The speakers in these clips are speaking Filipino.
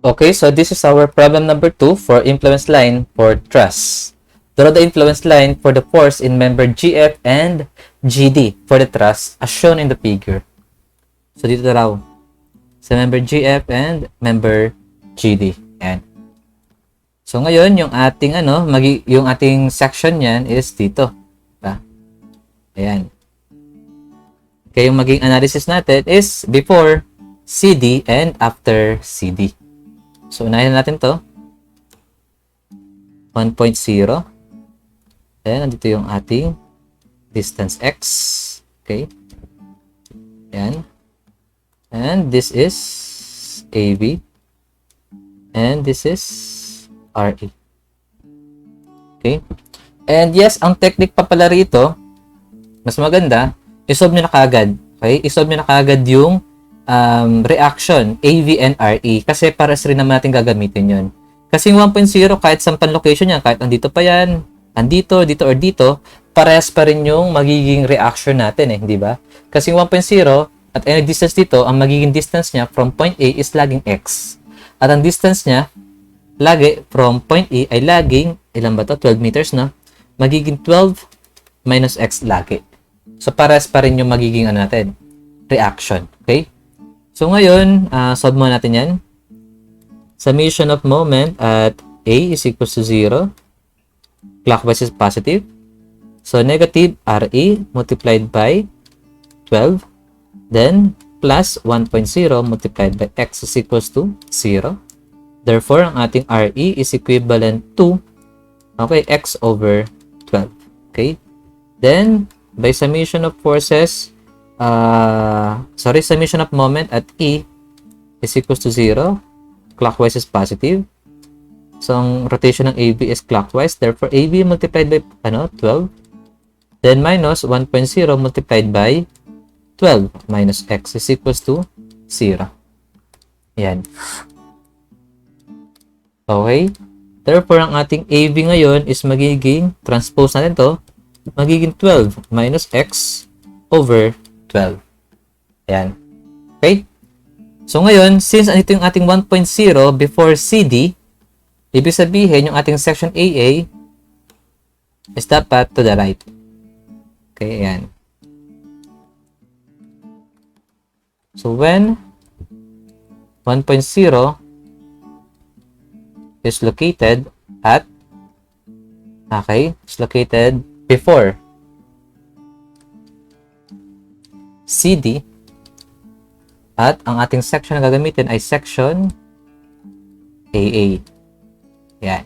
Okay, so this is our problem number 2 for influence line for truss. Draw the influence line for the force in member GF and GD for the truss as shown in the figure. So dito raw sa member GF and member GD. Ayan. So ngayon yung ating yung ating section niyan is dito. Diba? Ayan. Kaya yung maging analysis natin is before CD and after CD. So, unahin natin to. 1.0. Then, nandito yung ating distance x. Okay. Ayan. And this is AB. And this is RE. Okay. And yes, ang technique pa pala rito, mas maganda, isolve nyo na kagad. Okay? Isolve nyo na kagad yung reaction, AV and RE. Kasi pares rin naman natin gagamitin yun. Kasi yung 1.0, kahit sampan location yan, kahit andito pa yan, andito, dito, or dito, pares pa rin yung magiging reaction natin di ba? Kasi yung 1.0, at any distance dito, ang magiging distance niya from point A is laging x. At ang distance niya, lagi, from point A ay laging, ilan ba to? 12 meters, no? Magiging 12 minus x lagi. So, pares pa rin yung magiging natin, reaction. Okay? So, ngayon, solve mo natin yan. Summation of moment at A is equals to 0. Clockwise is positive. So, negative RE multiplied by 12. Then, plus 1.0 multiplied by X is equals to 0. Therefore, ang ating RE is equivalent to, okay, X over 12. Okay? Then, by summation of forces, summation of moment at E is equals to 0. Clockwise is positive. So, ang rotation ng AB is clockwise. Therefore, AB multiplied by 12. Then, minus 1.0 multiplied by 12 minus X is equals to 0. Yan. Okay. Therefore, ang ating AB ngayon is magiging, transpose natin to, magiging 12 minus X over 12. Ayan. Okay? So, ngayon, since ito yung ating 1.0 before CD, ibig sabihin, yung ating section AA is dapat to the right. Okay, ayan. So, when 1.0 is located at, okay, is located before CD at ang ating section na gagamitin ay section AA. Yan.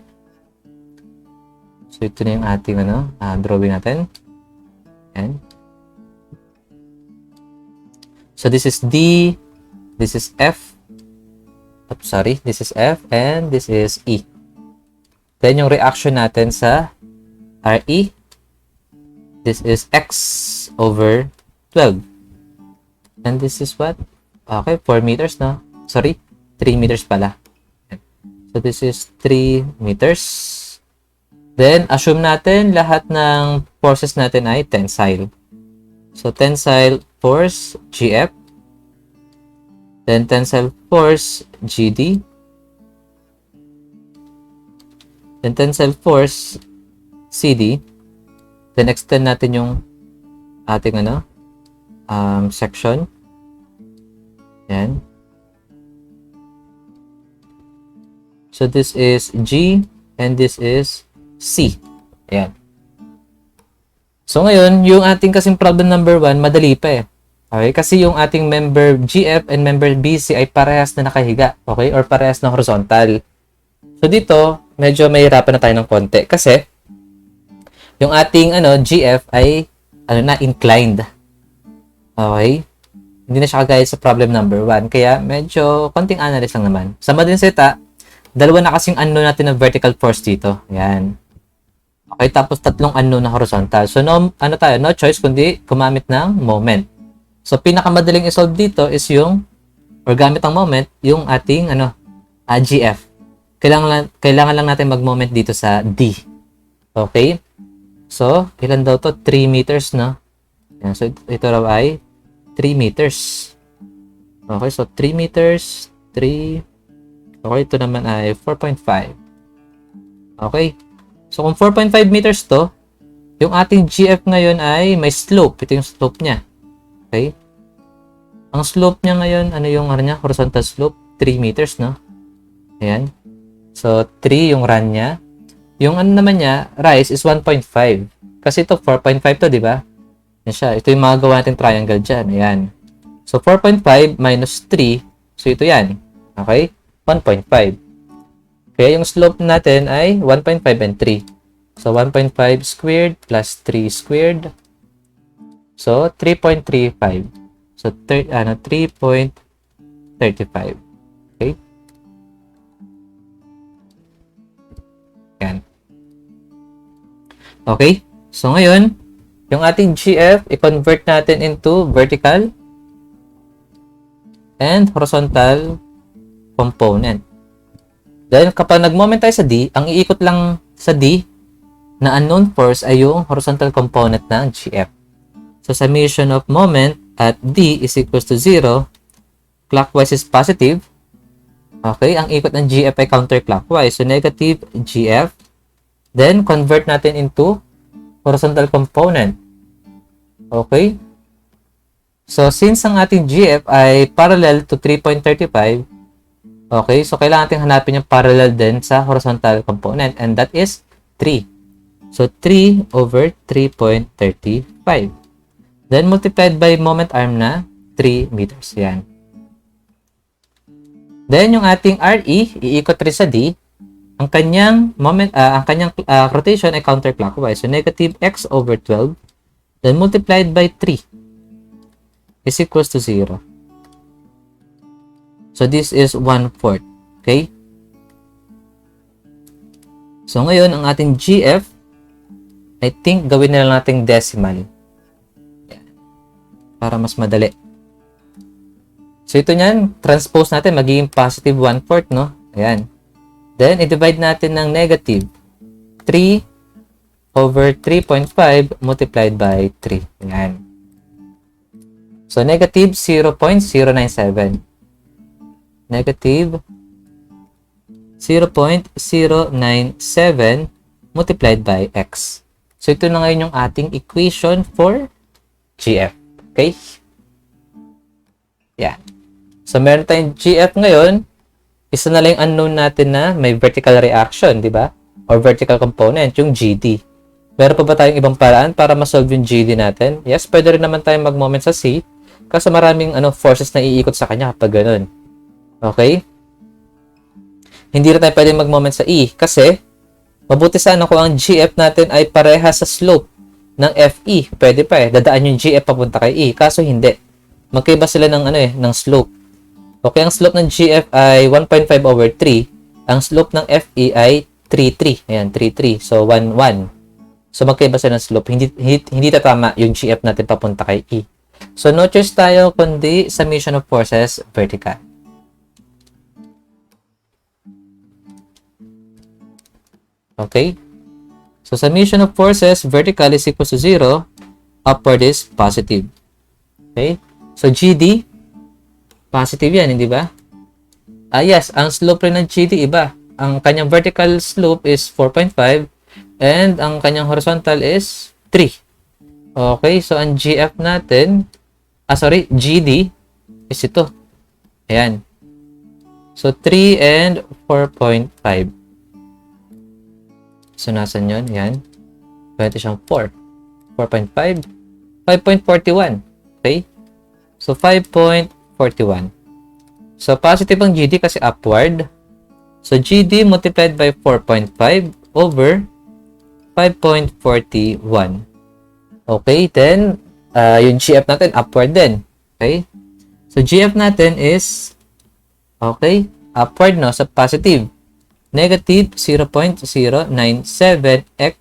So, ito na yung ating drawing natin. Yan. So, this is D, this is F, this is F, and this is E. Then, yung reaction natin sa RE, this is X over 12. And this is what? Okay, 4 meters, no? Sorry, 3 meters pala. So, this is 3 meters. Then, assume natin lahat ng forces natin ay tensile. So, tensile force GF. Then, tensile force GD. Then, tensile force CD. Then, extend natin yung ating section. Yan. So, this is G and this is C. Ayan. So, ngayon, yung ating kasing problem number 1, madali pa Okay? Kasi yung ating member GF and member BC ay parehas na nakahiga. Okay? Or parehas na horizontal. So, dito, medyo mahirapan na tayo ng konti. Kasi, yung ating GF ay inclined. Okay? Hindi na siya kagaya sa problem number 1. Kaya, medyo konting analysis lang naman. Sa Madinseta, dalawa na kasing unknown natin na vertical force dito. Ayan. Okay, tapos tatlong unknown na horizontal. So, no choice kundi gumamit ng moment. So, pinakamadaling isolve dito is gamit ang moment, yung ating, GF. Kailangan lang natin mag-moment dito sa D. Okay? So, ilan daw to? 3 meters, no? Ayan, so, ito raw ay 3 meters. Okay, so 3 meters, 3, Okay, ito naman ay 4.5. Okay. So, kung 4.5 meters to, yung ating GF ngayon ay may slope. Ito yung slope niya. Okay. Ang slope niya ngayon, ano yung niya? Horizontal slope, 3 meters, no? Ayan. So, 3 yung run niya. Yung ano naman niya, rise is 1.5. Kasi ito, 4.5 to, di ba? Yan siya. Ito yung mga gawa natin triangle dyan. Ayan. So, 4.5 minus 3. So, ito yan. Okay? 1.5. Kaya yung slope natin ay 1.5 and 3. So, 1.5 squared plus 3 squared. So, 3.35. So, 3.35. Okay? Yan. Okay? So, ngayon, yung ating GF, i-convert natin into vertical and horizontal component. Then, kapag nag-moment tayo sa D, ang iikot lang sa D na unknown force ay yung horizontal component ng GF. So, summation of moment at D is equals to 0. Clockwise is positive. Okay, ang ikot ng GF ay counterclockwise. So, negative GF. Then, convert natin into horizontal component. Okay? So, since ang ating GF ay parallel to 3.35, okay, so kailangan natin hanapin yung parallel din sa horizontal component, and that is 3. So, 3 over 3.35. Then, multiplied by moment arm na 3 meters. Yan. Then, yung ating RE, iikot rin sa D. Ang kanyang rotation ay counterclockwise. So, negative x over 12. Then, multiplied by 3 is equals to 0. So, this is 1/4. Okay? So, ngayon, ang ating GF, I think, gawin na lang natin decimal. Yan. Para mas madali. So, ito niyan, transpose natin, magiging positive 1/4, no? Ayan. Then, i-divide natin ng negative 3 over 3.5 multiplied by 3. Ayan. So, negative 0.097. Negative 0.097 multiplied by x. So, ito na ngayon yung ating equation for GF. Okay? Yan. So, meron tayong GF ngayon. Isa na lang yung unknown natin na may vertical reaction, di ba? Or vertical component, yung GD. Meron pa ba tayong ibang paraan para ma-solve yung GD natin? Yes, pwede rin naman tayong mag-moment sa C kasi maraming forces na iikot sa kanya kapag ganun. Okay? Hindi rin tayo pwede mag-moment sa E kasi mabuti sana kung ang GF natin ay pareha sa slope ng FE. Pwede pa dadaan yung GF papunta kay E. Kaso hindi. Magkaiba sila ng ng slope. Okay, ang slope ng GF ay 1.5 over 3. Ang slope ng FE ay 3.3. Ayan, 3.3. So, 1.1. So, magkaiba sila ng slope. Hindi tatama yung GF natin papunta kay E. So, no choice tayo kundi summation of forces vertical. Okay? So, summation of forces vertical is equal to 0. Upward is positive. Okay? So, GD, positive yan, hindi ba? Yes, ang slope rin ng GD iba. Ang kanyang vertical slope is 4.5 and ang kanyang horizontal is 3. Okay, so ang GF natin, GD is ito. Ayan. So, 3 and 4.5. So, nasan yun? Ayan. Pwede siyang 4. 4.5. 5.41. Okay? So, 5.41. So, positive ang GD kasi upward. So, GD multiplied by 4.5 over 5.41. Okay, then, yung GF natin, upward din. Okay? So, GF natin is, okay, upward, no? So, positive. Negative 0.097x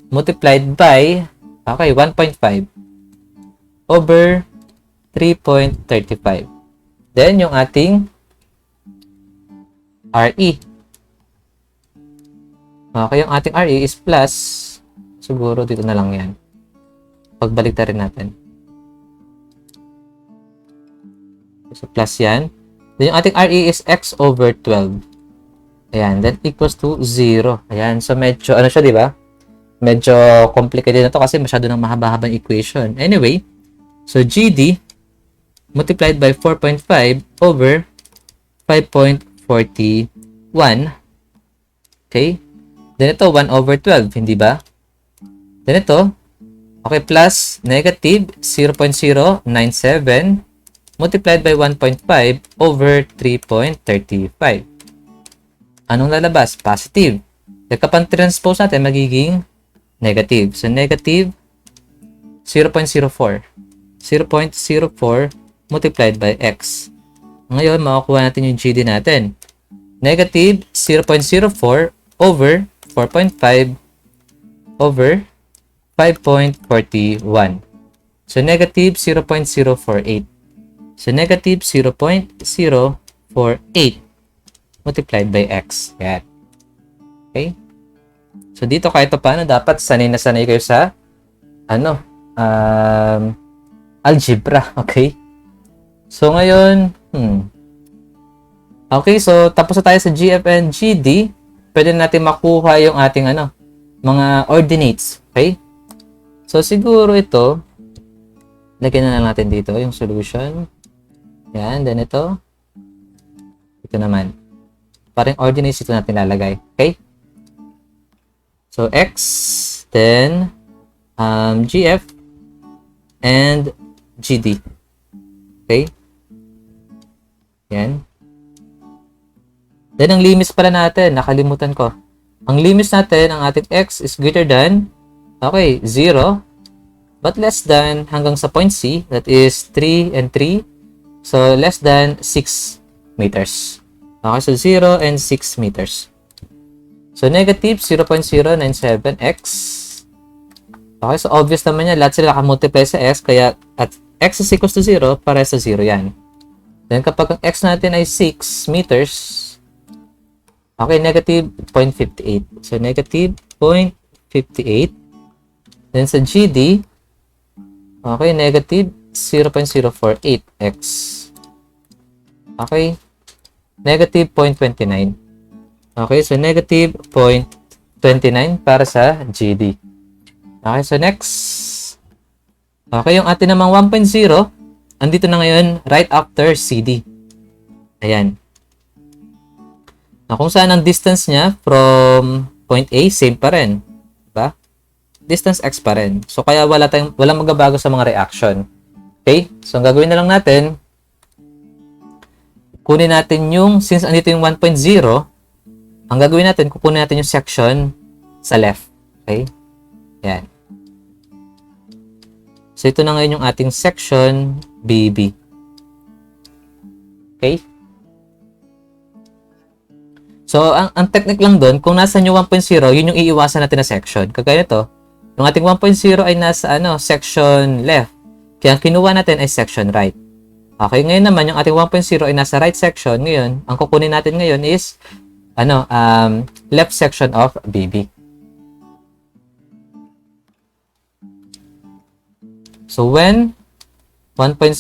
multiplied by, okay, 1.5 over 3.35. Then, yung ating RE. Okay, yung ating RE is plus, siguro dito na lang yan. Pagbalik na rin natin. So, plus yan. Then yung ating RE is x over 12. Ayan, that equals to 0. Ayan, so medyo, ano siya, di ba? Medyo complicated na to kasi masyado ng mahaba-habang equation. Anyway, so GD multiplied by 4.5 over 5.41. Okay? Then ito, 1 over 12, hindi ba? Then ito, okay, plus negative 0.097 multiplied by 1.5 over 3.35. Anong lalabas? Positive. Kapag transpose natin, magiging negative. So, negative 0.04. 0.04 multiplied by x. Ngayon, makakuha natin yung GD natin. Negative 0.04 over 4.5 over 5.41. So, negative 0.048. So, negative 0.048 multiplied by x. Yan. Okay? So, dito kahit paano, dapat sanay na sanay kayo sa algebra. Okay? So, ngayon, okay, so tapos na tayo sa GF and GD. Pwede natin makuha yung ating mga ordinates. Okay? So, siguro ito, lagyan na lang natin dito yung solution. Yan, then ito. Ito naman. Parang ordinates ito natin lalagay. Okay? So, x, then GF, and GD. Okay? Yan. Then, ang limits pala natin, nakalimutan ko. Ang limits natin, ang ating x is greater than, okay, 0, but less than hanggang sa point C, that is 3 and 3. So, less than 6 meters. Okay, so 0 and 6 meters. So, negative 0.097x. Okay, so obvious naman yan. Lahat sila nakamultiply sa x, kaya at x is equals to 0, para sa 0 yan. Then, kapag ang x natin ay 6 meters, okay, negative 0.58. So, negative 0.58. Then, sa GD, okay, negative 0.048x. Okay, negative 0.29. Okay, so negative 0.29 para sa GD. Okay, so next. Okay, yung atin namang 1.0, andito na ngayon right after CD. Ayan. Na kung saan ang distance niya from point A, same pa rin. Diba? Distance x pa rin. So, kaya walang magbabago sa mga reaction. Okay? So, ang gagawin na lang natin, kunin natin yung, since andito yung 1.0, ang gagawin natin, kukunin natin yung section sa left. Okay? Yan. So, ito na ngayon yung ating section BB. Okay? So, ang technique lang doon, kung nasa yung 1.0, yun yung iiwasan natin na section. Kagaya ito, yung ating 1.0 ay nasa section left. Kaya ang kinuha natin ay section right. Okay, ngayon naman, yung ating 1.0 ay nasa right section. Ngayon, ang kukunin natin ngayon is left section of BB. So, when 1.0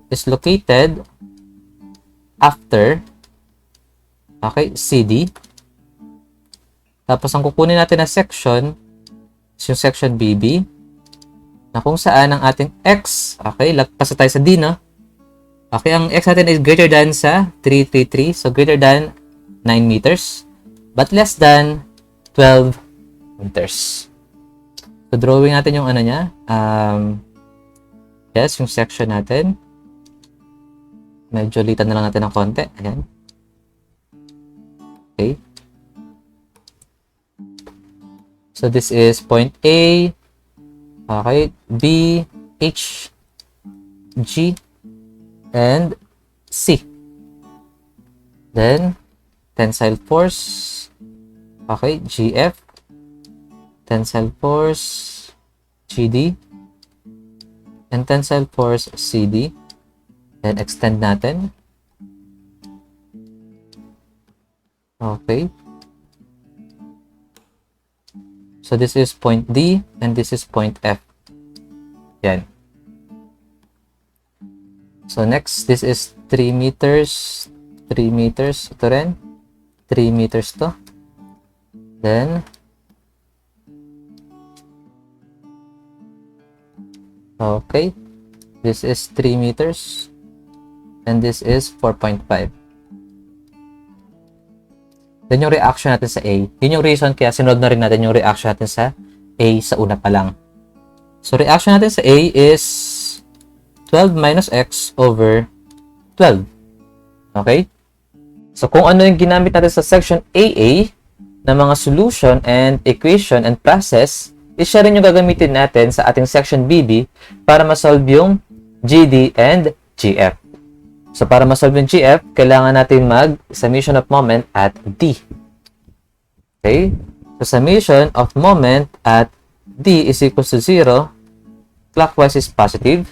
is located after, okay, CD, tapos ang kukunin natin na section is yung section BB, na kung saan ang ating x, okay, lagpas tayo sa D, no? Okay, ang x natin is greater than sa 333, so greater than 9 meters, but less than 12 meters. So, drawing natin yung niya, yes, yung section natin. Medyo litan na lang natin ng konti, ayan. Okay. So, this is point A, okay, B, H, G, and C. Then, tensile force, okay, GF, tensile force, GD, and tensile force, CD. Then, extend natin. Okay. So, this is point D, and this is point F. Yan. So next, this is 3 meters. 3 meters. Ito rin. 3 meters to. Then, okay. This is 3 meters. And this is 4.5. Then yung reaction natin sa A. Yun yung reason kaya sinunod na rin natin yung reaction natin sa A sa una pa lang. So, reaction natin sa A is 12 minus x over 12. Okay? So, kung ano yung ginamit natin sa section AA na mga solution and equation and process, is siya rin yung gagamitin natin sa ating section BB para ma-solve yung GD and GF. So, para ma-solve yung GF, kailangan natin mag-summation of moment at D. Okay? So, summation of moment at D is equals to 0. Clockwise is positive.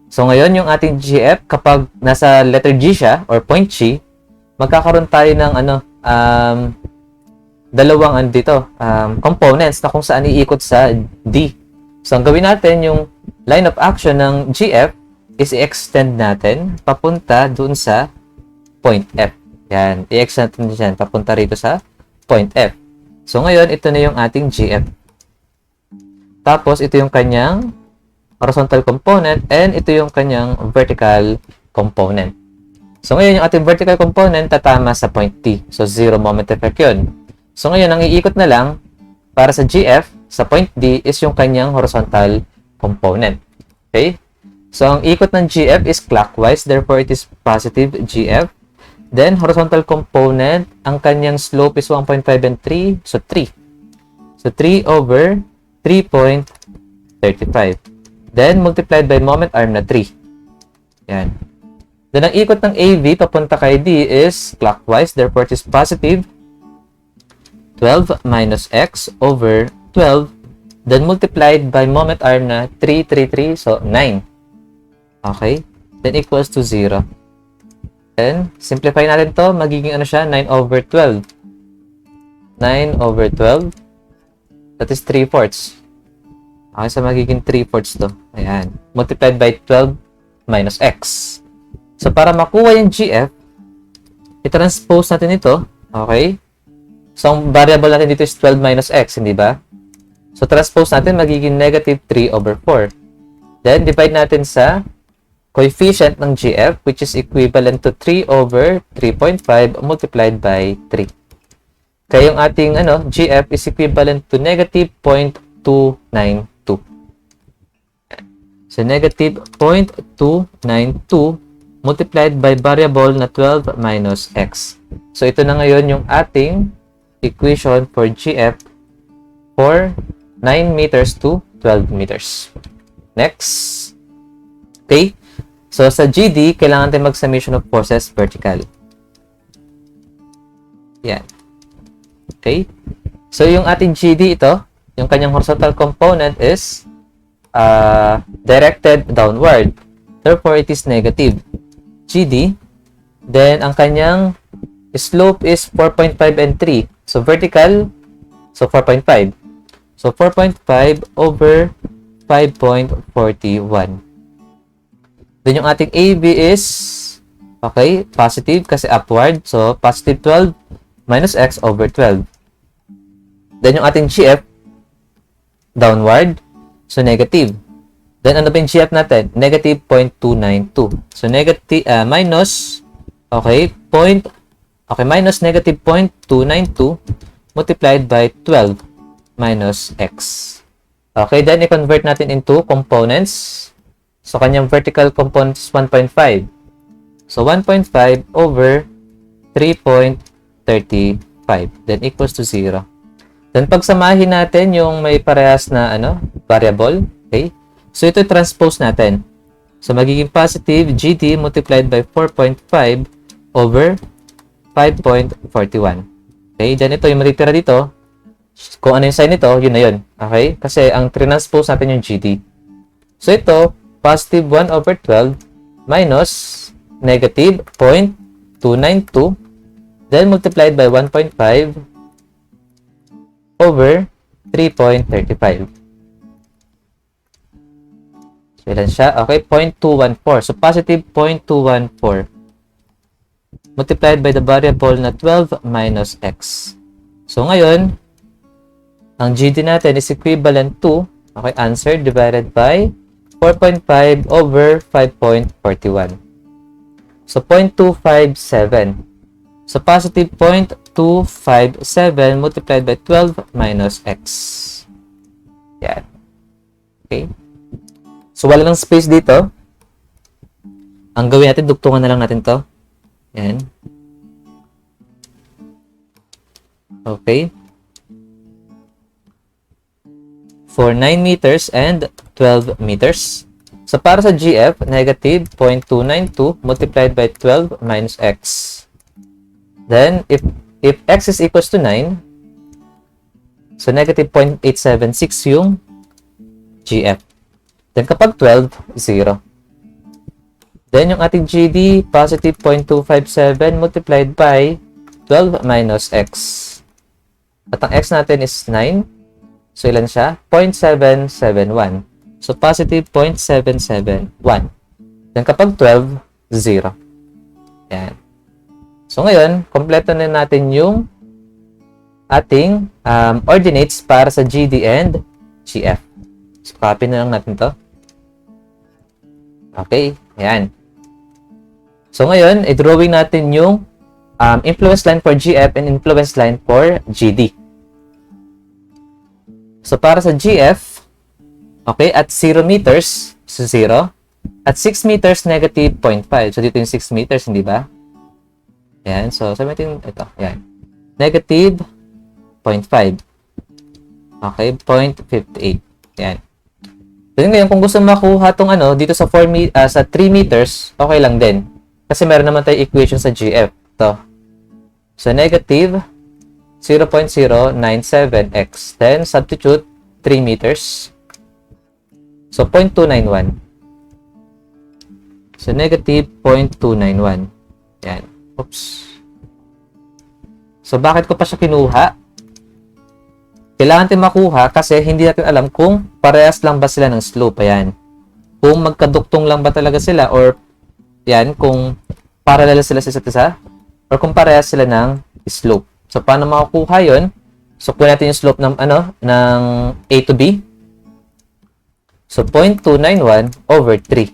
So, ngayon, yung ating GF, kapag nasa letter G siya, or point G, magkakaroon tayo ng dalawang components na kung saan iikot sa D. So, ang gawin natin, yung line of action ng GF is i-extend natin papunta dun sa point F. Yan. I-extend natin dyan papunta rito sa point F. So, ngayon, ito na yung ating GF. Tapos, ito yung kanyang horizontal component and ito yung kanyang vertical component. So, ngayon, yung ating vertical component tatama sa point T. So, zero moment effect yun. So, ngayon, ang iikot na lang para sa GF sa point D is yung kanyang horizontal component. Okay? So, ang ikot ng GF is clockwise, therefore it is positive GF. Then, horizontal component, ang kanyang slope is 1.5 and 3, so 3. So, 3 over 3.35. Then, multiplied by moment arm na 3. Yan. Then, ang ikot ng AV papunta kay D is clockwise, therefore it is positive 12 minus x over 12. Then, multiplied by moment arm na 3, 3, 3, so 9. Okay? Then equals to 0. Then, simplify natin to. Magiging ano siya? 9 over 12. 9 over 12. That is 3/4. Okay, so magiging 3/4 to. Ayan. Multiplied by 12 minus x. So, para makuha yung GF, i-transpose natin ito. Okay? So, ang variable natin dito is 12 minus x, hindi ba? So, transpose natin, magiging negative 3 over 4. Then, divide natin sa coefficient ng GF, which is equivalent to 3 over 3.5 multiplied by 3. Kaya yung ating GF is equivalent to negative 0.292. So, negative 0.292 multiplied by variable na 12 minus x. So, ito na ngayon yung ating equation for GF for 9 meters to 12 meters. Next. Okay. So, sa GD, kailangan tayo mag-summation of forces vertical. Yan. Okay. So, yung ating GD ito, yung kanyang horizontal component is directed downward. Therefore, it is negative. GD. Then, ang kanyang slope is 4.5 and 3. So, vertical, so 4.5. So, 4.5 over 5.41. Then, yung ating AB is, okay, positive kasi upward. So, positive 12 minus x over 12. Then, yung ating GF, downward. So, negative. Then, ano ba yung GF natin? Negative 0.292. So, negative, minus, okay, minus negative 0.292 multiplied by 12 minus x. Okay, then, i-convert natin into components. So, kanyang vertical component is 1.5. So, 1.5 over 3.35. Then, equals to 0. Then, pagsamahin natin yung may parehas na variable. Okay? So, ito transpose natin. So, magiging positive GD multiplied by 4.5 over 5.41. Okay? Then, ito yung matitira dito. Kung ano yung sign nito, yun na yun. Okay? Kasi, ang transpose natin yung GD. So, ito, positive 1 over 12 minus negative 0.292 then multiplied by 1.5 over 3.35. So, So, ilan siya? Okay, 0.214. So, positive 0.214 multiplied by the variable na 12 minus x. So, ngayon, ang GD natin is equivalent to, okay, answer divided by 4.5 over 5.41. So, 0.257. So, positive 0.257 multiplied by 12 minus x. Yan. Okay. So, wala lang space dito. Ang gawin natin, dugtungan na lang natin to. Yan. Okay. For 9 meters and 12 meters. So, para sa GF, negative 0.292 multiplied by 12 minus x. Then, if x is equals to 9, so negative 0.876 yung GF. Then, kapag 12, 0. Then, yung ating GD, positive 0.257 multiplied by 12 minus x. At ang x natin is 9. So, ilan siya? 0.771. So, positive 0.771. Then, kapag 12, 0. Yan. So, ngayon, kompleto na natin yung ating ordinates para sa GD and GF. So, copy na lang natin to. Okay. Yan. So, ngayon, i-drawing natin yung influence line for GF and influence line for GD. So, para sa GF, okay, at 0 meters, so 0. At 6 meters, negative 0.5. So, dito yung 6 meters, hindi ba? Yan. So, sabihin natin ito. Yan. Negative 0.5. Okay, 0.58. Yan. So, ngayon, kung gusto makuha itong dito sa 3 meters, okay lang din. Kasi meron naman tayo equation sa GF. Ito. So, negative 0.097x. Then, substitute 3 meters. So, 0.291. So, negative 0.291. Yan. Oops. So, bakit ko pa siya kinuha? Kailangan natin makuha kasi hindi natin alam kung parehas lang ba sila ng slope. Ayan. Kung magkaduktong lang ba talaga sila or yan, kung parallel sila sa isa't isa or kung parehas sila ng slope. So, paano makukuha yun? So, kunin natin yung slope ng, ng A to B. So, 0.291 over 3.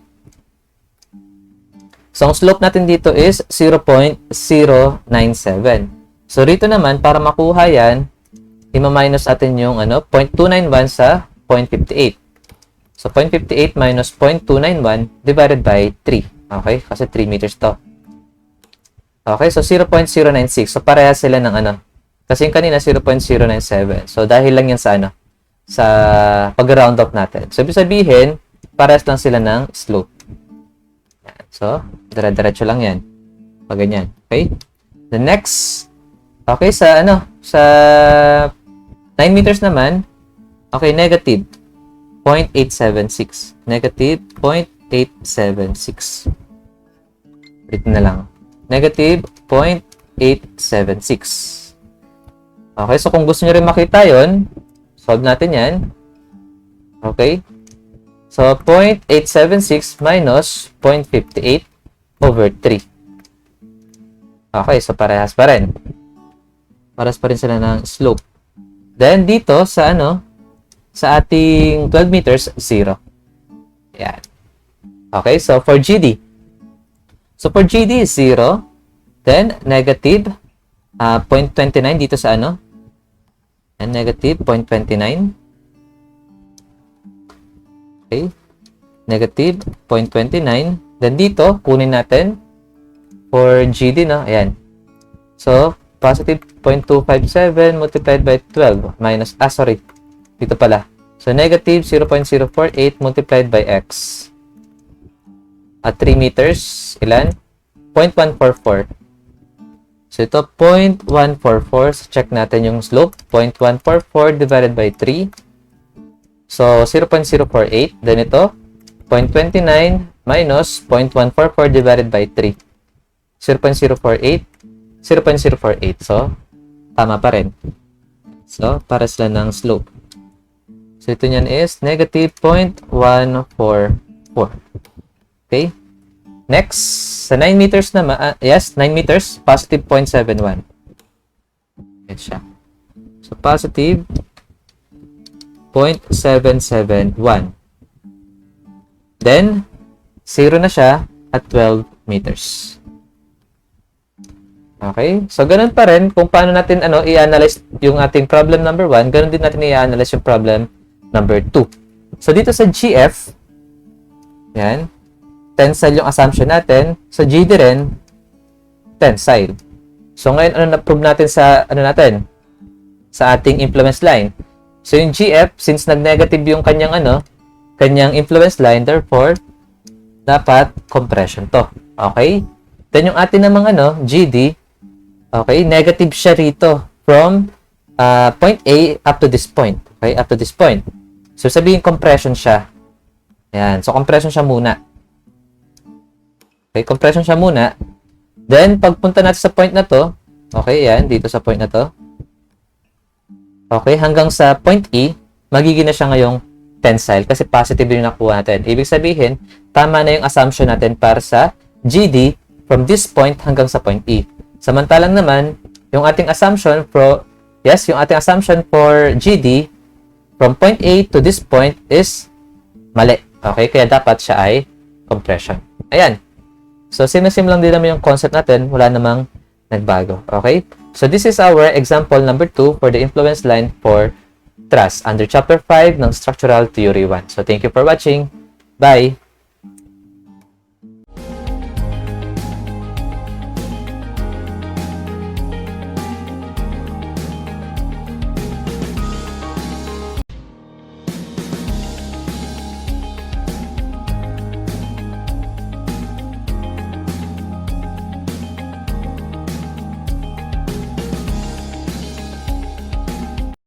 So, ang slope natin dito is 0.097. So, rito naman, para makuha yan, i-minus natin yung 0.291 sa 0.58. So, 0.58 minus 0.291 divided by 3. Okay? Kasi 3 meters to. Okay? So, 0.096. So, parehas sila ng Kasi yung kanina, 0.097. So, dahil lang yan sa sa pag-round up natin. So, ibig sabihin, parehas lang sila ng slope. So, dire-diretso lang yan. Pag ganyan. Okay? The next, okay, sa sa 9 meters naman, okay, negative 0.876. Negative 0.876. Ulit na lang. Negative 0.876. Okay, so kung gusto nyo rin makita yon, solve natin yan. Okay? So, 0.876 minus 0.58 over 3. Okay, so parehas pa rin. Parehas pa rin sila ng slope. Then, dito sa sa ating 12 meters, 0. Yan. Okay, so for GD. So, for GD is 0. Then, negative 0.29 dito sa and negative 0.29. Okay. Negative 0.29. Then dito, kunin natin for GD, Ayan. So, positive 0.257 multiplied by 12 minus, dito pala. So, negative 0.048 multiplied by x. At 3 meters, ilan? 0.144. So, ito, 0.144. So, check natin yung slope. 0.144 divided by 3. So, 0.048. Then ito, 0.29 minus 0.144 divided by 3. 0.048. 0.048. So, tama pa rin. So, para sila ng slope. So, ito niyan is negative 0.144. 4. Okay? Next, sa 9 meters naman, yes, 9 meters, positive 0.71. Yan siya. So, positive 0.771. Then, 0 na siya at 12 meters. Okay? So, ganun pa rin kung paano natin i-analyze yung ating problem number 1, ganun din natin i-analyze yung problem number 2. So, dito sa GF, yan, tensile yung assumption natin. Sa GD rin, tensile. So, ngayon, na-prove natin sa, sa ating influence line. So, yung GF, since nag-negative yung kanyang influence line, therefore, dapat compression to. Okay? Then, yung atin namang GD, okay, negative siya rito from point A up to this point. Okay, up to this point. So, sabihin compression siya. Ayan. So, compression siya muna. Okay, compression siya muna. Then, pagpunta natin sa point na to, okay, yan, dito sa point na to. Okay, hanggang sa point E, magiging na siya ngayong tensile kasi positive yung nakuha natin. Ibig sabihin, tama na yung assumption natin para sa GD from this point hanggang sa point E. Samantalang naman, yung ating assumption for GD from point A to this point is mali. Okay? Kaya dapat siya ay compression. Ayan. So, sim lang din naman yung concept natin. Wala namang nagbago. Okay? So, this is our example number 2 for the influence line for truss under chapter 5 ng Structural Theory 1. So, thank you for watching. Bye!